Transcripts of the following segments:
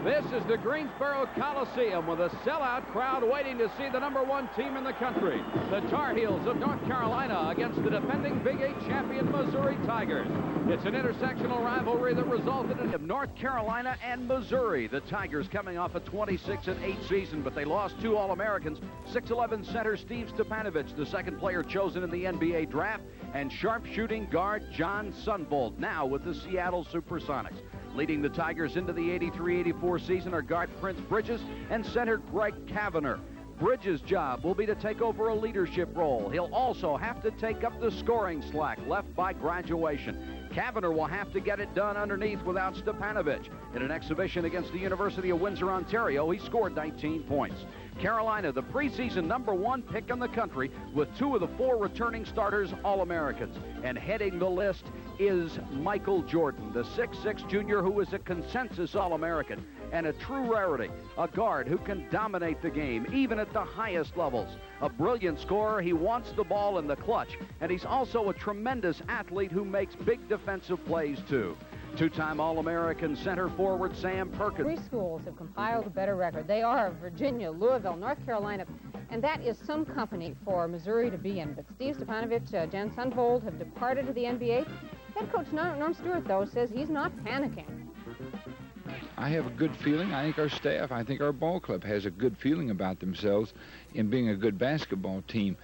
This is the Greensboro Coliseum with a sellout crowd waiting to see the #1 team in the country. The Tar Heels of North Carolina against the defending Big 8 champion Missouri Tigers. It's an intersectional rivalry that resulted in North Carolina and Missouri. The Tigers coming off a 26-8 season, but they lost 2 All-Americans. 6'11 center Steve Stepanovich, the second player chosen in the NBA draft, and sharpshooting guard John Sunvold, now with the Seattle Supersonics. Leading the Tigers into the 83-84 season are guard Prince Bridges and center Greg Kavanagh. Bridges' job will be to take over a leadership role. He'll also have to take up the scoring slack left by graduation. Kavanagh will have to get it done underneath without Stepanovich. In an exhibition against the University of Windsor, Ontario, he scored 19 points. Carolina, the preseason #1 pick in the country, with 2 of the 4 returning starters All-Americans. And heading the list is Michael Jordan, the 6'6 junior who is a consensus All-American and a true rarity, a guard who can dominate the game, even at the highest levels. A brilliant scorer, he wants the ball in the clutch, and he's also a tremendous athlete who makes big defensive plays, too. 2-time All-American center forward Sam Perkins. 3 schools have compiled a better record. They are Virginia, Louisville, North Carolina, and that is some company for Missouri to be in. But Steve Stepanovich, Jan Sunvold have departed to the NBA. Head coach Norm Stewart, though, says he's not panicking. I have a good feeling. I think our staff, I think our ball club has a good feeling about themselves in being a good basketball team.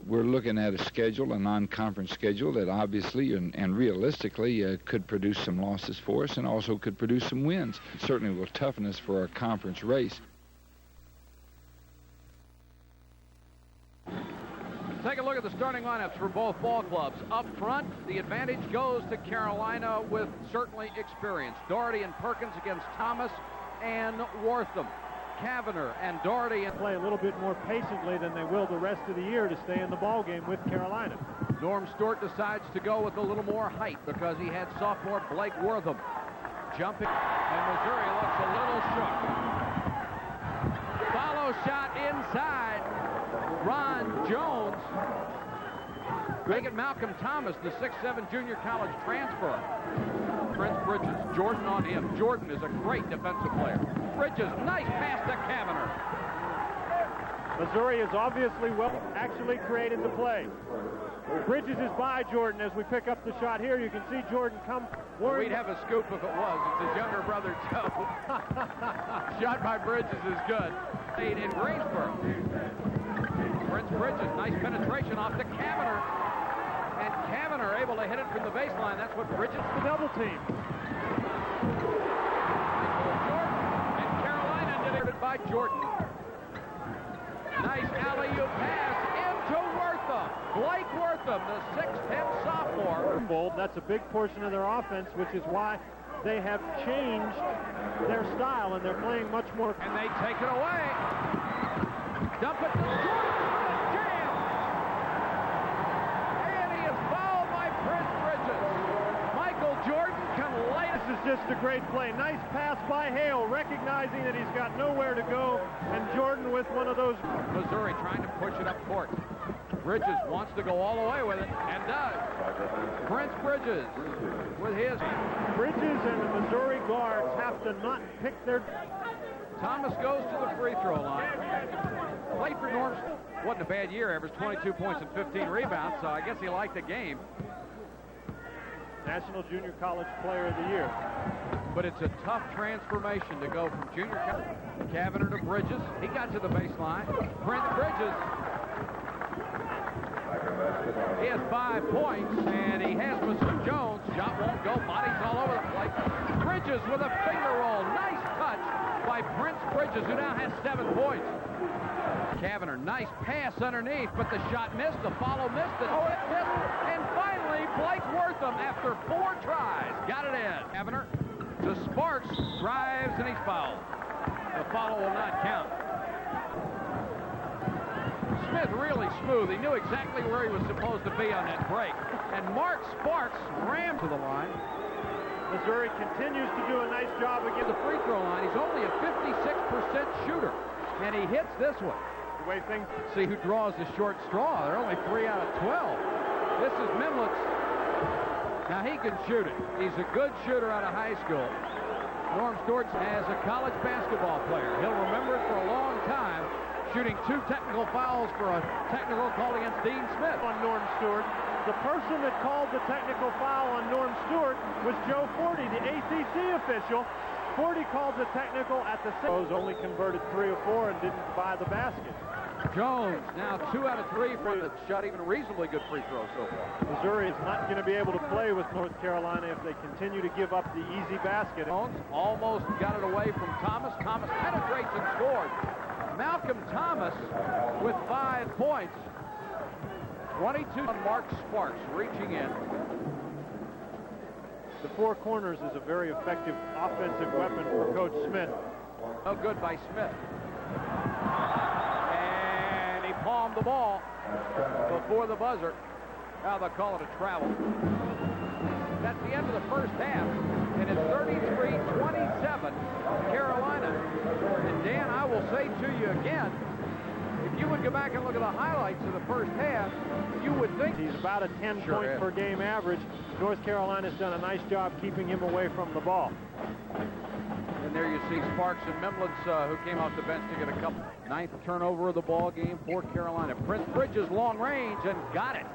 We're looking at a schedule, a non-conference schedule that obviously and realistically could produce some losses for us and also could produce some wins. It certainly will toughen us for our conference race. Take a look at the starting lineups for both ball clubs. Up front, the advantage goes to Carolina with certainly experience. Doherty and Perkins against Thomas and Wortham. Kavanagh and Doherty play a little bit more patiently than they will the rest of the year to stay in the ball game with Carolina. Norm Stewart decides to go with a little more height because he had sophomore Blake Wortham jumping, and Missouri looks a little shook. Follow shot inside. Ron Jones. Making Malcolm Thomas, the 6'7 junior college transfer. Prince Bridges, Jordan on him. Jordan is a great defensive player. Bridges, nice pass to Kavanagh. Missouri has obviously actually created the play. Bridges is by Jordan as we pick up the shot here. You can see Jordan come. We'd have a scoop if it was. It's his younger brother, Joe. Shot by Bridges is good. In Greensboro. Prince Bridges, nice penetration off to Kavanagh. And Kavanagh able to hit it from the baseline. That's what Bridges the double team. Jordan and Carolina did it by Jordan. Nice alley-oop pass into Wortham. Blake Wortham, the 6'10 sophomore. That's a big portion of their offense, which is why they have changed their style and they're playing much more. And they take it away. Dump it to Jordan. This is just a great play. Nice pass by Hale, recognizing that he's got nowhere to go, and Jordan with one of those. Missouri trying to push it up court. Bridges wants to go all the way with it, and does. Prince Bridges with his. Bridges and the Missouri guards have to not pick their. Thomas goes to the free throw line. Played for Norm. Wasn't a bad year, averaged 22 points and 15 rebounds, so I guess he liked the game. National Junior College Player of the Year. But it's a tough transformation to go from junior college. Kavanagh to Bridges. He got to the baseline. Prince Bridges. He has 5 points, and he has Mizzou Jones. Shot won't go. Bodies all over the place. Bridges with a finger roll. Nice touch by Prince Bridges, who now has 7 points. Kavanagh, nice pass underneath, but the shot missed. The follow missed it. Oh, it missed. And finally, Blake Wortham, after 4 tries, got it in. Kavanagh to Sparks, drives, and he's fouled. The follow will not count. Smith really smooth. He knew exactly where he was supposed to be on that break. And Mark Sparks rammed to the line. Missouri continues to do a nice job against the free throw line. He's only a 56% shooter, and he hits this one. The way things. See who draws the short straw. They're only 3 out of 12. This is Mimlet's. Now he can shoot it. He's a good shooter out of high school. Norm Stewart as a college basketball player. He'll remember it for a long time, shooting 2 technical fouls for a technical called against Dean Smith. On Norm Stewart. The person that called the technical foul on Norm Stewart was Joe Forty, the ACC official. Forty called the technical at the only converted 3 of 4 and didn't buy the basket. Jones now 2 out of 3 from the shot, even a reasonably good free throw so far. Missouri is not going to be able to play with North Carolina if they continue to give up the easy basket. Jones almost got it away from Thomas. Thomas penetrates and scores. Malcolm Thomas with 5 points. 22 on Mark Sparks reaching in. The 4 corners is a very effective offensive weapon for Coach Smith. No good by Smith. And he palmed the ball before the buzzer. Now they'll call it a travel. That's the end of the first half. And it's 33-27 Carolina. And Dan, I will say to you again, if you would go back and look at the highlights of the first half, you would think he's about a 10-point per game average. North Carolina's done a nice job keeping him away from the ball. And there you see Sparks and Memlitz, who came off the bench to get a couple. 9th turnover of the ball game for Carolina. Prince Bridges long range and got it.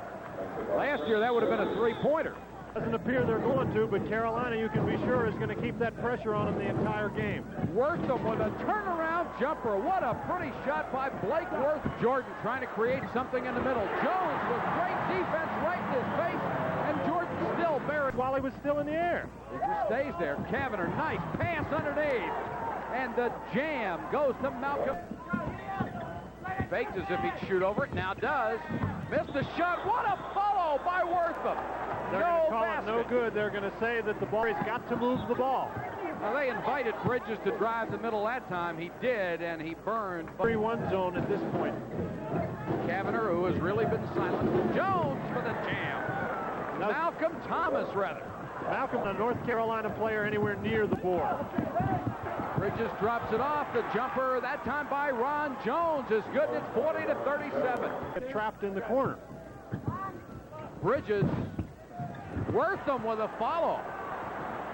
Last year that would have been a 3-pointer. Doesn't appear they're going to, but Carolina, you can be sure, is going to keep that pressure on them the entire game. Wortham with a turnaround jumper. What a pretty shot by Blake Wortham. Jordan trying to create something in the middle. Jones with great defense right in his face, and Jordan still buried while he was still in the air. He just stays there. Kavanagh, nice pass underneath, and the jam goes to Malcolm. Faked as if he'd shoot over it, now does. Missed the shot. What a follow by Wortham. They're going to call it no good. They're going to say that the ball has got to move the ball. Well, they invited Bridges to drive the middle that time. He did, and he burned. 3-1 zone at this point. Kavanagh, who has really been silent. Jones for the jam. Malcolm Thomas, rather. Malcolm, a North Carolina player anywhere near the board. Bridges drops it off. The jumper, that time by Ron Jones, is good. It's 40-37. Get trapped in the corner. Bridges. Wortham with a follow.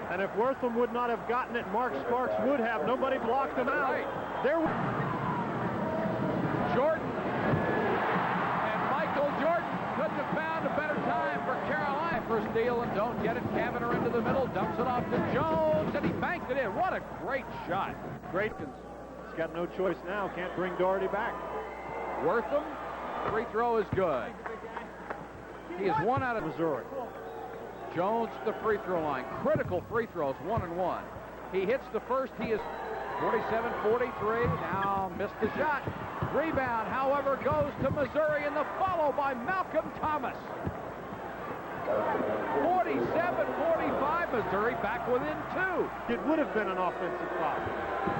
And if Wortham would not have gotten it, Mark Sparks would have. Nobody blocked him out. Right. There. Jordan. And Michael Jordan couldn't have found a better time for Carolina for steal and don't get it. Kavanagh into the middle, dumps it off to Jones, and he banked it in. What a great shot. Great. He's got no choice now. Can't bring Doherty back. Wortham, free throw is good. He is 1 out of Missouri. Jones to the free throw line. Critical free throws, 1 and 1. He hits the first. He is 47-43. Now missed the shot. Rebound, however, goes to Missouri, and the follow by Malcolm Thomas. 47-45, Missouri back within 2. It would have been an offensive foul.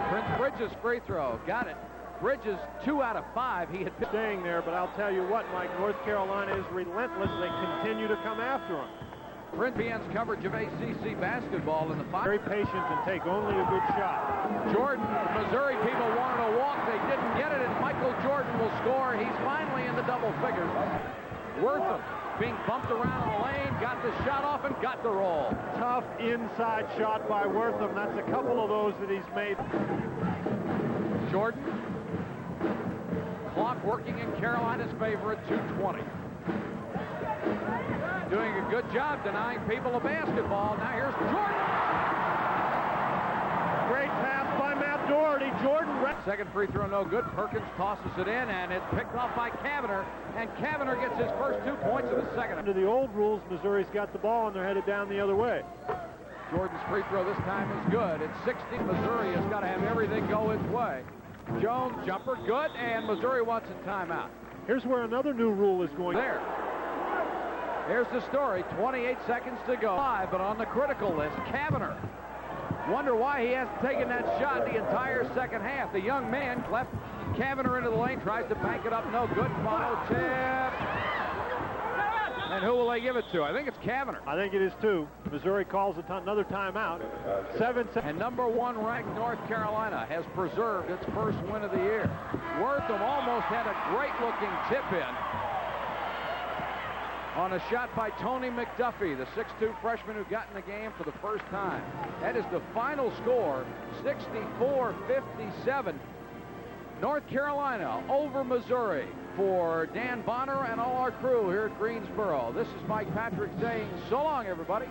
Prince Bridges free throw, got it. Bridges 2 out of 5. He had been staying there, but I'll tell you what, Mike, North Carolina is relentless. They continue to come after him. Prince begins coverage of ACC basketball in the 5. Very patient and take only a good shot. Jordan, Missouri people wanted to walk. They didn't get it, and Michael Jordan will score. He's finally in the double figures. Wortham being bumped around in the lane, got the shot off and got the roll. Tough inside shot by Wortham. That's a couple of those that he's made. Jordan. Clock working in Carolina's favor at 2:20. Doing a good job denying people a basketball. Now here's Jordan. Great pass by Matt Doherty. Jordan. Second free throw no good. Perkins tosses it in, and it's picked off by Kavanagh. And Kavanagh gets his first 2 points of the second. Under the old rules, Missouri's got the ball, and they're headed down the other way. Jordan's free throw this time is good. It's 16. Missouri has got to have everything go its way. Jones jumper good, and Missouri wants a timeout. Here's where another new rule is going. There. Here's the story. 28 seconds to go. 5, but on the critical list, Kavanagh. Wonder why he hasn't taken that shot the entire second half. The young man left Kavanagh into the lane, tries to bank it up, no good. Follow tip. And who will they give it to? I think it's Kavanagh. I think it is too. Missouri calls another timeout. 7 seconds. And number 1 ranked North Carolina has preserved its first win of the year. Wortham almost had a great looking tip in. on a shot by Tony McDuffie, the 6'2 freshman who got in the game for the first time. That is the final score, 64-57. North Carolina over Missouri. For Dan Bonner and all our crew here at Greensboro, this is Mike Patrick saying so long, everybody.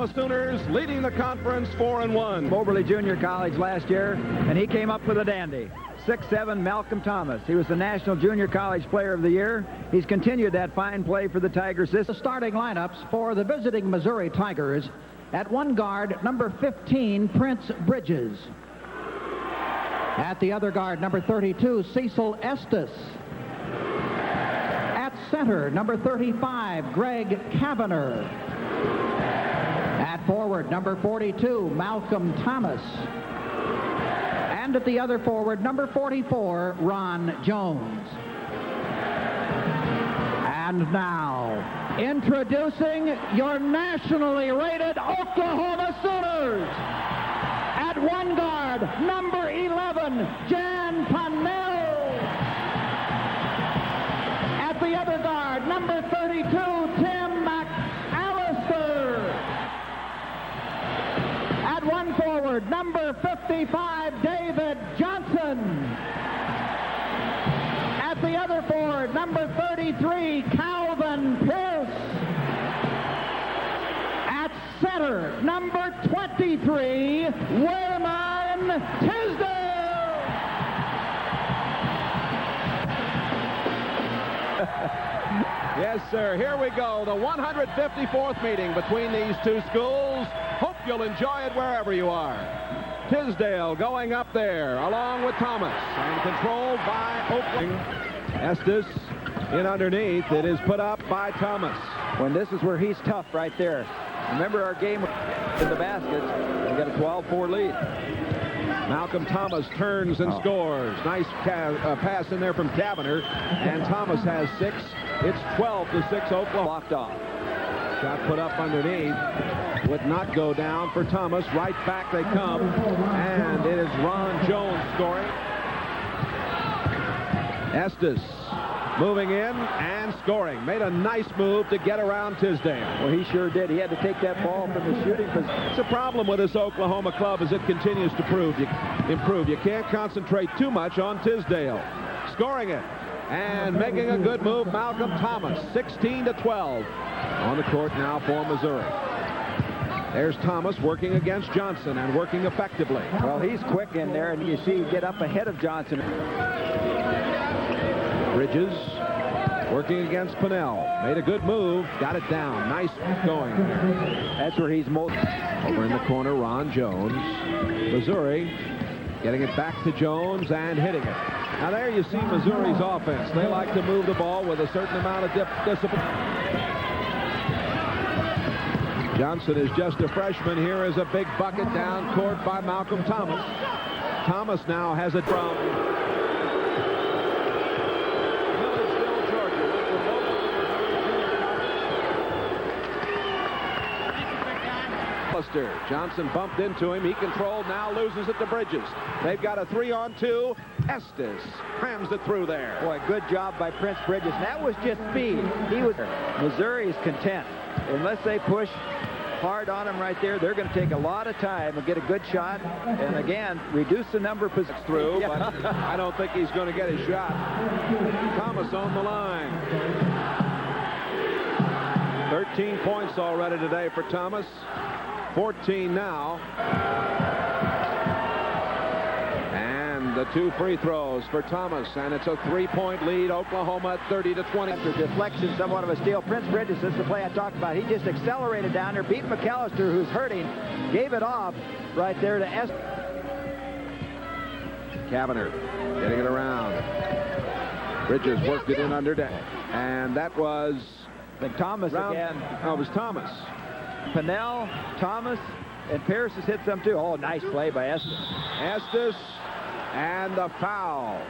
Oklahoma Sooners leading the conference 4-1. Moberly Junior College last year, and he came up with a dandy. 6'7", Malcolm Thomas. He was the National Junior College Player of the Year. He's continued that fine play for the Tigers. The starting lineups for the visiting Missouri Tigers. At one guard, number 15, Prince Bridges. At the other guard, number 32, Cecil Estes. At center, number 35, Greg Kavanagh. At forward, number 42, Malcolm Thomas. And at the other forward, number 44, Ron Jones. And now, introducing your nationally rated Oklahoma Sooners. At one guard, number 11, Jan Pannell. At the other guard, number 32, Tim McAllister. At one forward, number 55, David Johnson. At the other forward, number 33, Calvin Pierce. At center, number 23, Werman Tisdale. Yes, sir. Here we go. The 154th meeting between these two schools. Hope you'll enjoy it wherever you are. Tisdale going up there along with Thomas and controlled by Oakland. Estes in underneath. It is put up by Thomas. When this is where he's tough right there. Remember our game in the baskets. We got a 12-4 lead. Malcolm Thomas turns and scores. Nice pass in there from Kavanagh. And Thomas has 6. It's 12-6 Oklahoma. Blocked off. Shot put up underneath. Would not go down for Thomas. Right back they come. And it is Ron Jones scoring. Estes moving in and scoring. Made a nice move to get around Tisdale. Well, he sure did. He had to take that ball from the shooting position. It's a problem with this Oklahoma club as it continues to improve. You can't concentrate too much on Tisdale. Scoring it and making a good move, Malcolm Thomas. 16-12 on the court now for Missouri. There's Thomas working against Johnson and working effectively. Well, he's quick in there, and you see get up ahead of Johnson. Bridges working against Pannell. Made a good move. Got it down. Nice going. That's where he's most. Over in the corner, Ron Jones. Missouri getting it back to Jones and hitting it. Now there you see Missouri's offense. They like to move the ball with a certain amount of discipline. Johnson is just a freshman. Here is a big bucket down court by Malcolm Thomas. Thomas now has it from Millersville, Georgia. Johnson bumped into him. He controlled, now loses it to Bridges. They've got a 3-on-2. Estes crams it through there. Boy, good job by Prince Bridges. That was just speed. Missouri's content. Unless they push hard on him right there, they're going to take a lot of time and get a good shot. And again, reduce the number of positions through, but I don't think he's going to get his shot. Thomas on the line. 13 points already today for Thomas. 14 now. And the 2 free throws for Thomas, and it's a 3-point lead. Oklahoma at 30-20. After deflection, somewhat of a steal. Prince Bridges, this is the play I talked about. He just accelerated down there, beat McAllister, who's hurting, gave it off right there to Estes. Kavanagh getting it around. Bridges worked it in under deck, and that was Thomas again. Oh, it was Thomas. Pannell, Thomas, and Pierce has hit some too. Oh, nice play by Estes. Estes and the foul.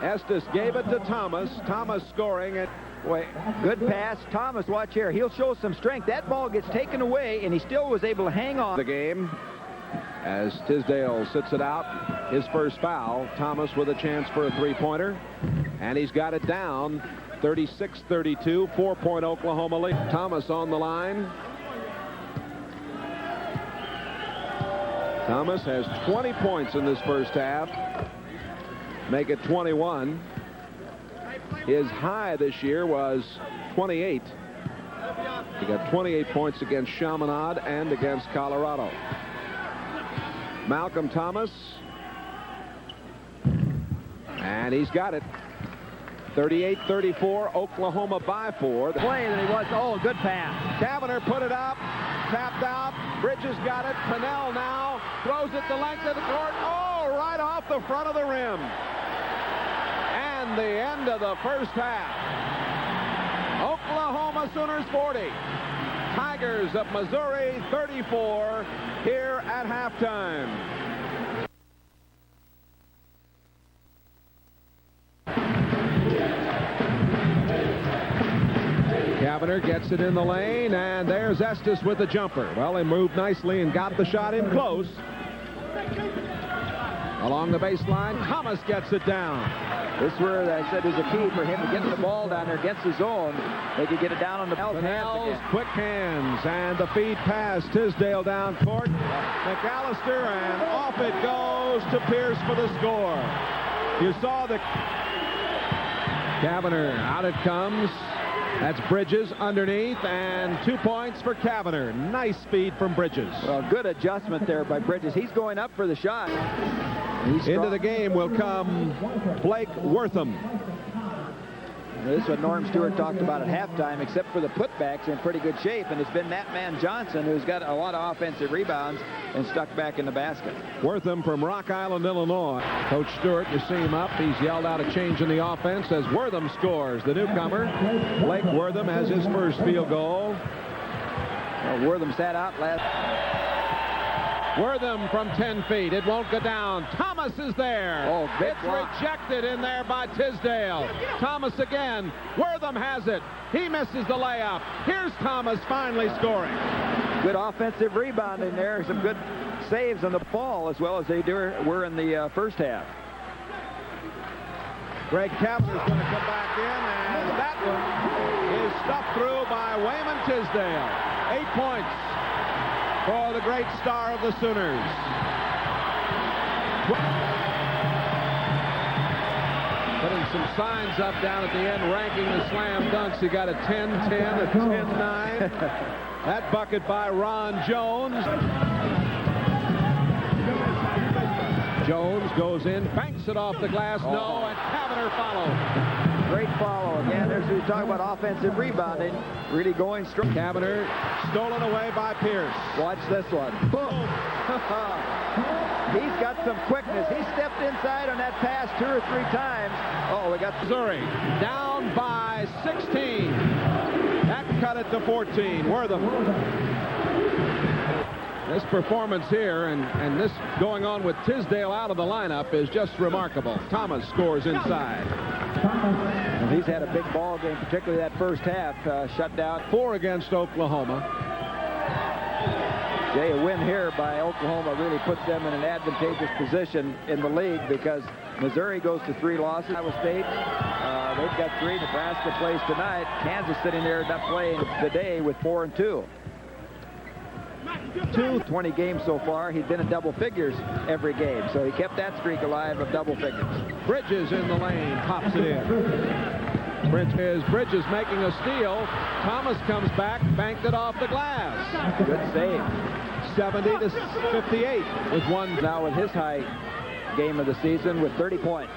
Estes gave it to Thomas. Thomas scoring it. Boy, good pass. Thomas, watch here. He'll show some strength. That ball gets taken away, and he still was able to hang on. The game as Tisdale sits it out. His first foul. Thomas with a chance for a 3-pointer. And he's got it down. 36-32. 4-point Oklahoma lead. Thomas on the line. Thomas has 20 points in this first half. Make it 21. His high this year was 28. He got 28 points against Chaminade and against Colorado. Malcolm Thomas. And he's got it. 38-34, Oklahoma by 4. The play that he was, oh, good pass. Kavanagh put it up, tapped out. Bridges got it. Pennell now throws it the length of the court. Oh, right off the front of the rim. And the end of the first half. Oklahoma Sooners 40. Tigers of Missouri 34 here at halftime. Kavanagh gets it in the lane, and there's Estes with the jumper. Well, they moved nicely and got the shot in close. Along the baseline, Thomas gets it down. This is where I said there's a key for him to get the ball down there against his own. They could get it down on the Pennell's quick hands, and the feed pass. Tisdale down court. McAllister, and off it goes to Pierce for the score. You saw the Kavanagh, out it comes. That's Bridges underneath, and 2 points for Kavanagh. Nice speed from Bridges. Well, good adjustment there by Bridges. He's going up for the shot. Into the game will come Blake Wortham. This is what Norm Stewart talked about at halftime, except for the putbacks in pretty good shape, and it's been that man Johnson who's got a lot of offensive rebounds and stuck back in the basket. Wortham from Rock Island, Illinois. Coach Stewart, you see him up. He's yelled out a change in the offense as Wortham scores. The newcomer, Blake Wortham, has his first field goal. Well, Wortham sat out last. Wortham from 10 feet. It won't go down. Thomas is there. Oh, it's rejected in there by Tisdale. Thomas again. Wortham has it. He misses the layup. Here's Thomas finally scoring. Good offensive rebounding there. Some good saves on the ball as well as they were in the first half. Greg Kavanagh is going to come back in, and that one is stuffed through by Wayman Tisdale. 8 points for the great star of the Sooners. Putting some signs up down at the end, ranking the slam dunks. He got a 10-10, a 10-9. That bucket by Ron Jones. Jones goes in, banks it off the glass. No, and Kavanagh follows. Great follow. Again, there's we talk about offensive rebounding. Really going strong. Kavanagh stolen away by Pierce. Watch this one. Boom. He's got some quickness. He stepped inside on that pass 2 or 3 times. Oh, we got Missouri down by 16. That cut it to 14. Wortham. This performance here and this going on with Tisdale out of the lineup is just remarkable. Thomas scores inside. And he's had a big ball game, particularly that first half. Shut down. 4 against Oklahoma. Jay, a win here by Oklahoma really puts them in an advantageous position in the league because Missouri goes to 3 losses. Iowa State, they've got 3. Nebraska plays tonight. Kansas sitting there not playing today with 4 and 2. 20 games so far. He's been in double figures every game, so he kept that streak alive of double figures. Bridges in the lane, pops it in. Bridges making a steal. Thomas comes back, banked it off the glass. Good save. 70-58 with one. Now with his high game of the season with 30 points.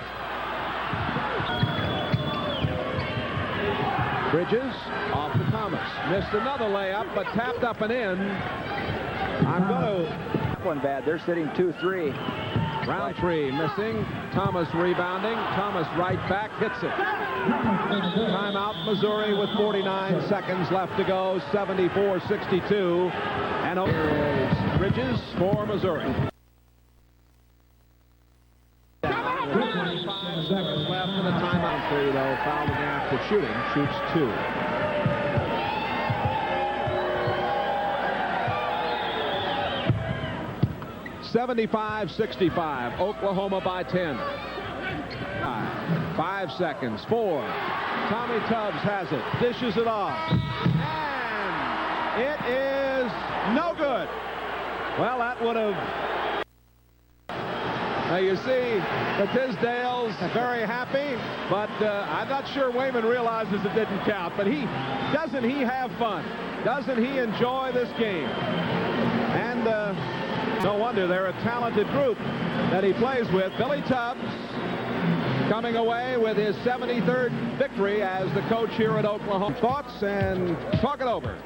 Bridges off to Thomas. Missed another layup, but tapped up and in. I'm going to... One bad. They're sitting 2-3. Roundtree missing. Thomas rebounding. Thomas right back. Hits it. Timeout Missouri with 49 seconds left to go. 74-62. And here's Bridges for Missouri. 25 seconds left in the timeout. Three, though, fouled after shooting. Shoots 2. (75-65). Oklahoma by 10. 5 seconds. 4. Tommy Tubbs has it. Dishes it off. And it is no good. Well, that would have... Now, you see, the Tisdale's very happy, but I'm not sure Wayman realizes it didn't count. But doesn't he have fun? Doesn't he enjoy this game? And no wonder they're a talented group that he plays with. Billy Tubbs coming away with his 73rd victory as the coach here at Oklahoma. Thoughts and talk it over.